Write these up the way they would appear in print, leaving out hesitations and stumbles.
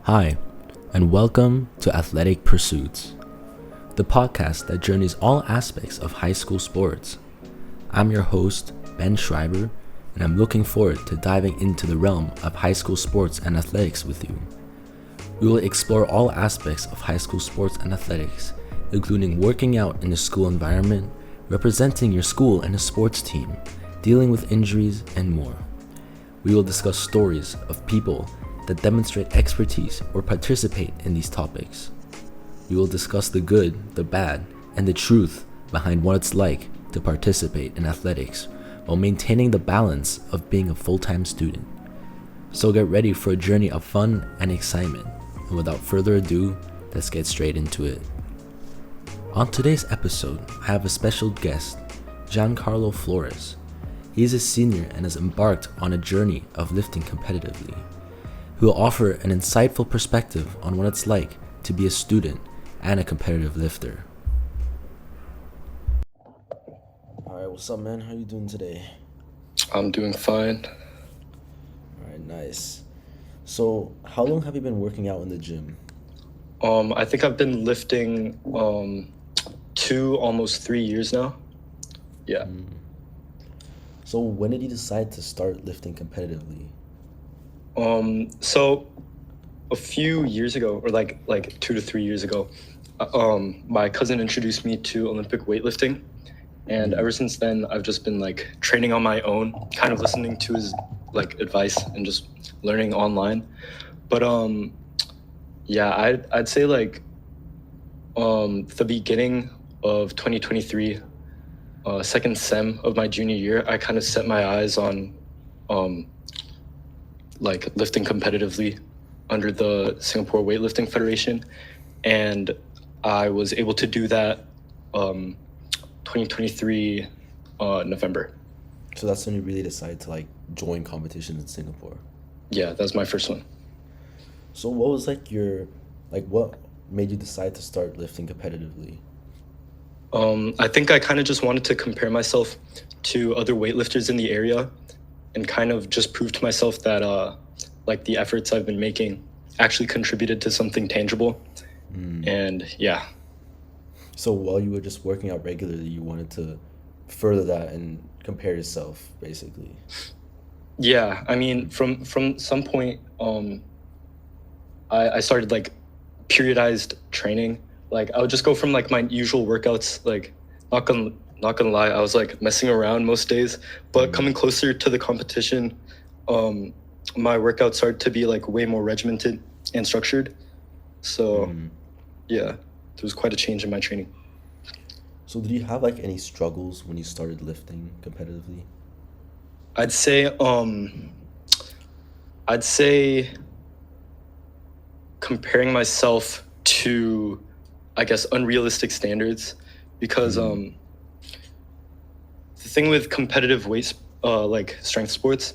Hi, and welcome to Athletic Pursuits, the podcast that journeys all aspects of high school sports. I'm your host, Ben Schreiber, and I'm looking forward to diving into the realm of high school sports and athletics with you. We will explore all aspects of high school sports and athletics, including working out in a school environment, representing your school and a sports team, dealing with injuries, and more. We will discuss stories of people that demonstrate expertise or participate in these topics. We will discuss the good, the bad, and the truth behind what it's like to participate in athletics while maintaining the balance of being a full-time student. So get ready for a journey of fun and excitement. And without further ado, let's get straight into it. On today's episode, I have a special guest, Giancarlo Flores. He is a senior and has embarked on a journey of lifting competitively. He will offer an insightful perspective on what it's like to be a student and a competitive lifter. Alright, what's up, man? How you doing today? I'm doing fine. Alright, nice. So, how long have you been working out in the gym? I think I've been lifting almost 3 years now. Yeah. So, when did you decide to start lifting competitively? So a few years ago, or like 2 to 3 years ago, my cousin introduced me to Olympic weightlifting, and ever since then I've just been like training on my own, kind of listening to his like advice and just learning online. But yeah, I'd say like the beginning of 2023, second sem of my junior year, I kind of set my eyes on like lifting competitively under the Singapore Weightlifting Federation, and I was able to do that 2023 November. So that's when you really decided to like join competitions in Singapore. Yeah, that was my first one. So what was like what made you decide to start lifting competitively? I think I kind of just wanted to compare myself to other weightlifters in the area and kind of just prove to myself that like the efforts I've been making actually contributed to something tangible. And yeah. So while you were just working out regularly, you wanted to further that and compare yourself, basically. Yeah, I mean, from some point, I started like periodized training. Like I would just go from like my usual workouts, like not gonna lie, I was like messing around most days, but coming closer to the competition, my workouts started to be like way more regimented and structured. So yeah, there was quite a change in my training. So did you have like any struggles when you started lifting competitively? I'd say comparing myself to, I guess, unrealistic standards, because the thing with competitive like strength sports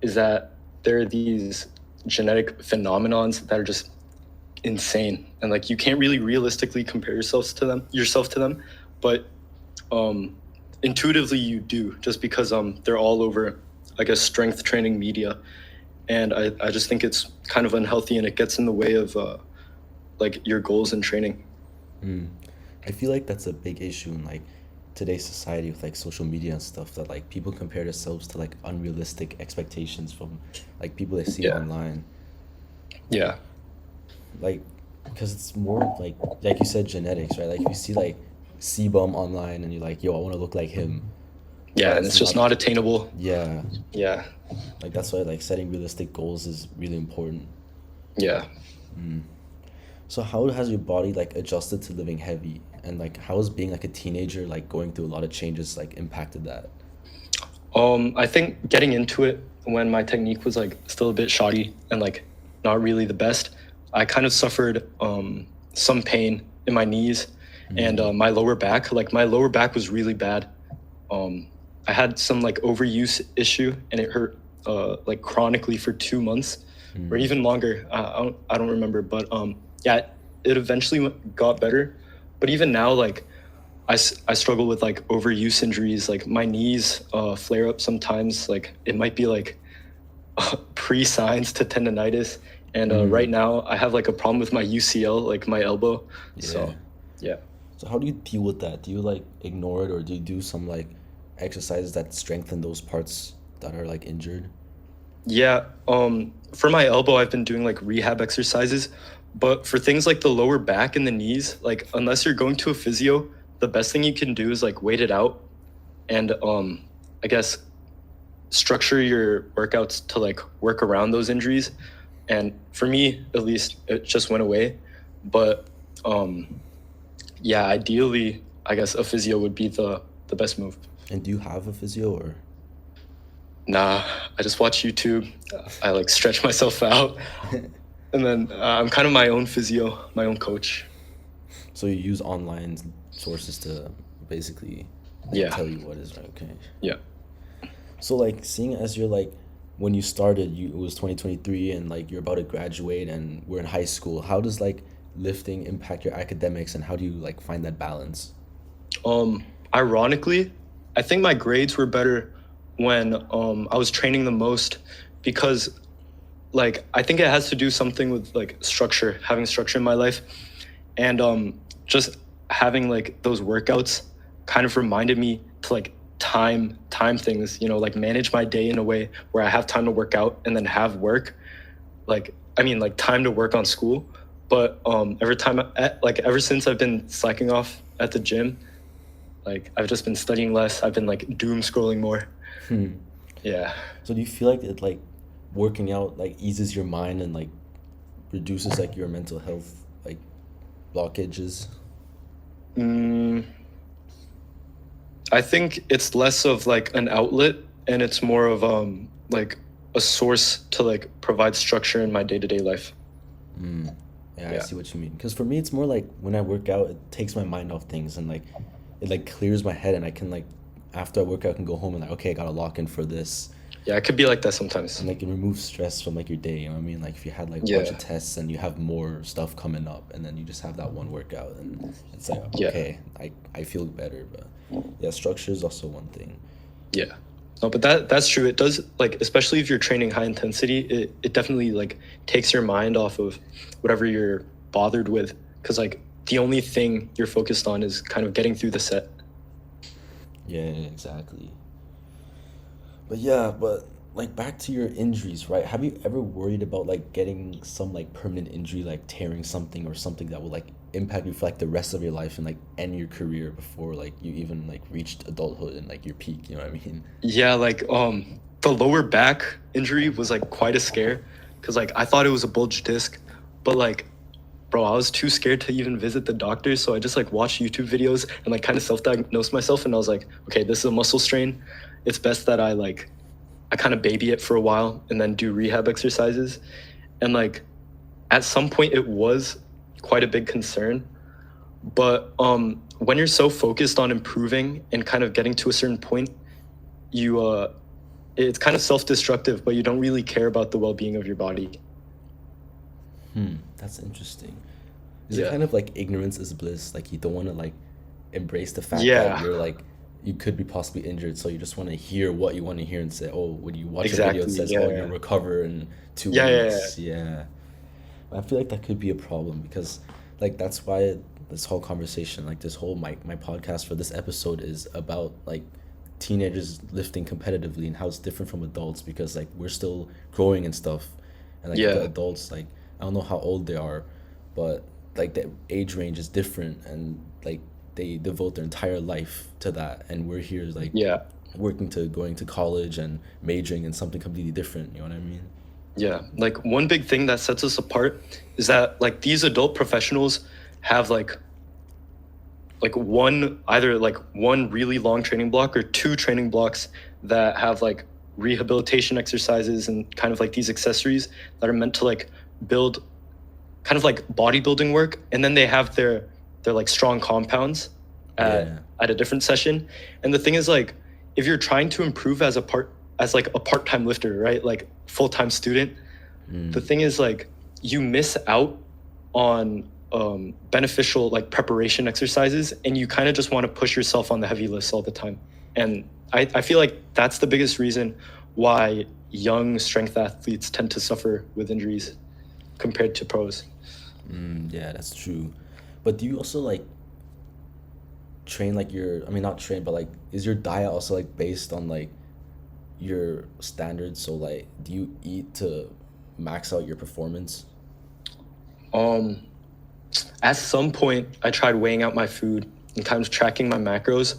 is that there are these genetic phenomenons that are just insane, and like you can't really realistically compare yourself to them, but intuitively you do, just because they're all over, I guess, strength training media, and I just think it's kind of unhealthy, and it gets in the way of like your goals in training. I feel like that's a big issue in like today's society with like social media and stuff, that like people compare themselves to like unrealistic expectations from like people they see online. Yeah. Like, because it's more like you said, genetics, right? Like if you see like C-Bum online and you're like, yo, I want to look like him. Yeah, and it's just not attainable. Yeah. Yeah. Like that's why like setting realistic goals is really important. Yeah. So how has your body like adjusted to living heavy, and like how has being like a teenager like going through a lot of changes like impacted that? I think getting into it when my technique was like still a bit shoddy and like not really the best, I kind of suffered some pain in my knees and my lower back. Like my lower back was really bad. I had some like overuse issue, and it hurt like chronically for 2 months or even longer. I don't remember, but yeah, it eventually got better. But even now, like I struggle with like overuse injuries. Like my knees flare up sometimes. Like it might be like pre-signs to tendonitis, And right Mm, now I have like a problem with my UCL, like my elbow. yeah. So yeah. So how do you deal with that? Do you like ignore it, or do you do some like exercises that strengthen those parts that are like injured? Yeah, for my elbow, I've been doing like rehab exercises, but for things like the lower back and the knees, like unless you're going to a physio, the best thing you can do is like wait it out and I guess structure your workouts to like work around those injuries. And for me, at least, it just went away. But um, yeah, ideally, I guess a physio would be the best move. And do you have a physio or? Nah, I just watch YouTube. I like stretch myself out, and then I'm kind of my own physio, my own coach. So you use online sources to basically like Yeah, tell you what is right. Okay. yeah. So like seeing as you're like when you started, you it was 2023 and like you're about to graduate and we're in high school. How does like lifting impact your academics and how do you like find that balance? Ironically, I think my grades were better when I was training the most because like I think it has to do something with like structure, having structure in my life, and just having like those workouts kind of reminded me to like time things, like manage my day in a way where I have time to work out and then have work, like I mean like time to work on school. But every time like ever since I've been slacking off at the gym, like I've just been studying less. I've been like doom scrolling more. Yeah. So do you feel like it like working out like eases your mind and like reduces like your mental health like blockages? Mm, I think it's less of like an outlet and it's more of like a source to like provide structure in my day-to-day life. Yeah, I Yeah. see what you mean. Because for me, it's more like when I work out, it takes my mind off things and like it like clears my head, and I can like after I work out, I can go home and like okay, I gotta lock in for this, Yeah, it could be like that sometimes. and like it removes stress from like your day. You know what I mean? Like if you had like a bunch Yeah. of tests and you have more stuff coming up, and then you just have that one workout, and it's like Yeah. okay, I feel better. But yeah, structure is also one thing. Yeah. No, but that's true. It does like especially if you're training high intensity, it definitely like takes your mind off of whatever you're bothered with because like the only thing you're focused on is kind of getting through the set. Yeah, exactly. But yeah, but like back to your injuries, right? Have you ever worried about like getting some like permanent injury, like tearing something or something that will like impact you for like the rest of your life and like end your career before like you even like reached adulthood and like your peak, you know what I mean? Yeah, like the lower back injury was like quite a scare because like I thought it was a bulge disc, but like bro, I was too scared to even visit the doctor, so I just like watched YouTube videos and like kind of self-diagnosed myself, and I was like, okay, this is a muscle strain. It's best that I kind of baby it for a while and then do rehab exercises. And like at some point it was quite a big concern, but when you're so focused on improving and kind of getting to a certain point, you it's kind of self-destructive, but you don't really care about the well-being of your body. That's interesting. Is it Yeah. kind of like ignorance is bliss? Like you don't want to like embrace the fact that Yeah, you're like you could be possibly injured, so you just want to hear what you want to hear and say, oh, when you watch a video, it exactly. says, oh, you'll Yeah. recover in two Yeah, yeah, yeah. weeks. Yeah. I feel like that could be a problem because like that's why this whole conversation, like this whole my podcast for this episode is about like teenagers lifting competitively and how it's different from adults because like we're still growing and stuff. And like the Yeah. adults like I don't know how old they are, but like the age range is different and like they devote their entire life to that and we're here like Yeah. working to going to college and majoring in something completely different, you know what I mean? Yeah, like one big thing that sets us apart is that like these adult professionals have like one either like one really long training block or two training blocks that have like rehabilitation exercises and kind of like these accessories that are meant to like build kind of like bodybuilding work, and then they have their like strong compounds Yeah. at a different session. And the thing is like if you're trying to improve as like a part-time lifter, right, like full-time student, the thing is like you miss out on beneficial like preparation exercises, and you kind of just want to push yourself on the heavy lifts all the time. And I feel like that's the biggest reason why young strength athletes tend to suffer with injuries. compared to pros. Yeah, that's true. But do you also like train like your, I mean, not train, but like, is your diet also like based on like your standards? So like, do you eat to max out your performance? Um, at some point, I tried weighing out my food and kind of tracking my macros,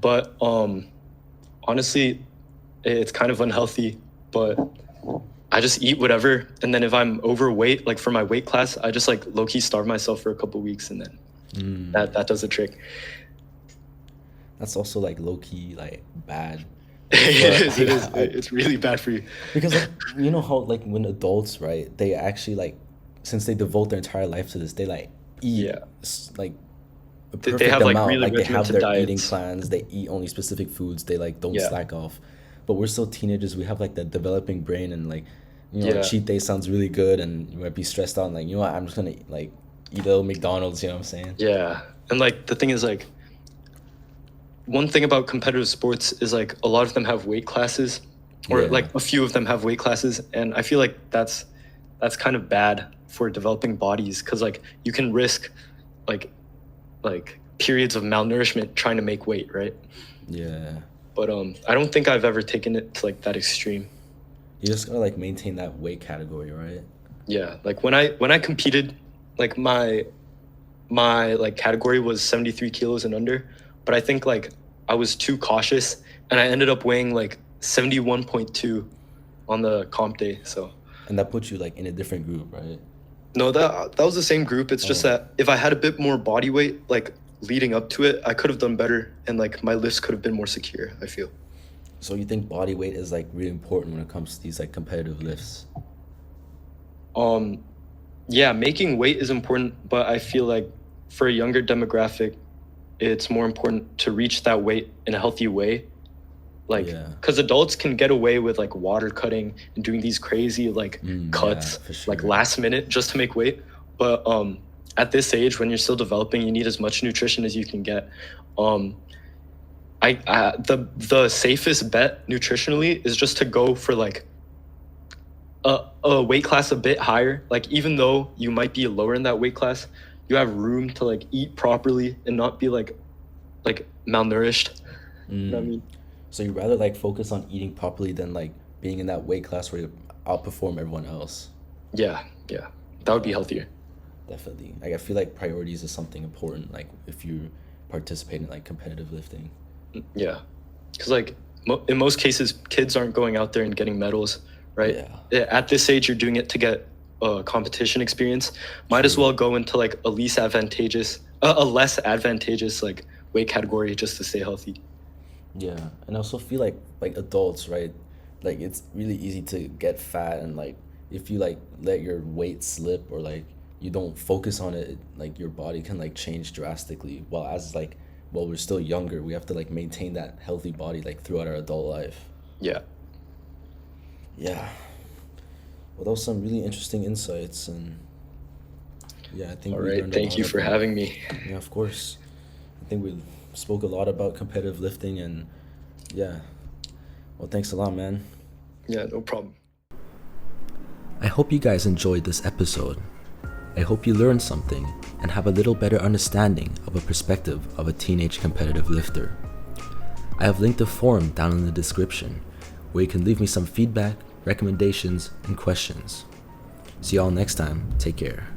but honestly, it's kind of unhealthy. But I just eat whatever, and then if I'm overweight, like for my weight class, I just like low key starve myself for a couple weeks, and then that does the trick. That's also like low key like bad. It But is. It is. I, It's really bad for you. because like you know how like when adults, right, they actually like, since they devote their entire life to this, they like eat Yeah, like a they perfect have like amount. really Like they have regimented their eating diets. plans, they eat only specific foods, they like don't Yeah, slack off. But we're still teenagers, we have like that developing brain, and like, a yeah, cheat day sounds really good, and you might be stressed out and like, I'm just gonna like eat a little McDonald's, you know what I'm saying? yeah. And like the thing is like one thing about competitive sports is like a lot of them have weight classes, or Yeah. like a few of them have weight classes, and I feel like that's kind of bad for developing bodies because like you can risk like periods of malnourishment trying to make weight, right? Yeah. But I don't think I've ever taken it to like that extreme. You just gotta like maintain that weight category, right? Yeah, like when I competed, like my like category was 73 kilos and under, but I think like I was too cautious and I ended up weighing like 71.2 on the comp day. So And that puts you like in a different group, right? no, that was the same group. It's just Oh. that if I had a bit more body weight like leading up to it, I could have done better and like my lifts could have been more secure, I feel. So you think body weight is like really important when it comes to these like competitive lifts? Um yeah, making weight is important, but I feel like for a younger demographic, it's more important to reach that weight in a healthy way. Like, Yeah. because adults can get away with like water cutting and doing these crazy like Yeah, cuts for like sure. last minute just to make weight. But at this age, when you're still developing, you need as much nutrition as you can get. Um, the safest bet nutritionally is just to go for like a weight class a bit higher. Like even though you might be lower in that weight class, you have room to like eat properly and not be like malnourished. You know what I mean? So you rather like focus on eating properly than like being in that weight class where you outperform everyone else. Yeah, yeah. That would be healthier. Definitely. Like I feel like priorities is something important. Like if you participate in like competitive lifting. Yeah. Because like in most cases, kids aren't going out there and getting medals, right? At this age, you're doing it to get competition experience. Might as True. well go into like a less advantageous like weight category just to stay healthy. Yeah, and I also feel like adults, right? Like it's really easy to get fat, and like if you like let your weight slip or like you don't focus on it, like your body can like change drastically. While we're still younger, we have to like maintain that healthy body like throughout our adult life. Yeah. Yeah. Well, those some really interesting insights, and yeah, I think All we right. learned a Thank lot you for about. having me. Yeah, of course. I think we spoke a lot about competitive lifting, and yeah. Well, thanks a lot, man. Yeah, no problem. I hope you guys enjoyed this episode. I hope you learned something and have a little better understanding of a perspective of a teenage competitive lifter. I have linked a forum down in the description where you can leave me some feedback, recommendations, and questions. See y'all next time. Take care.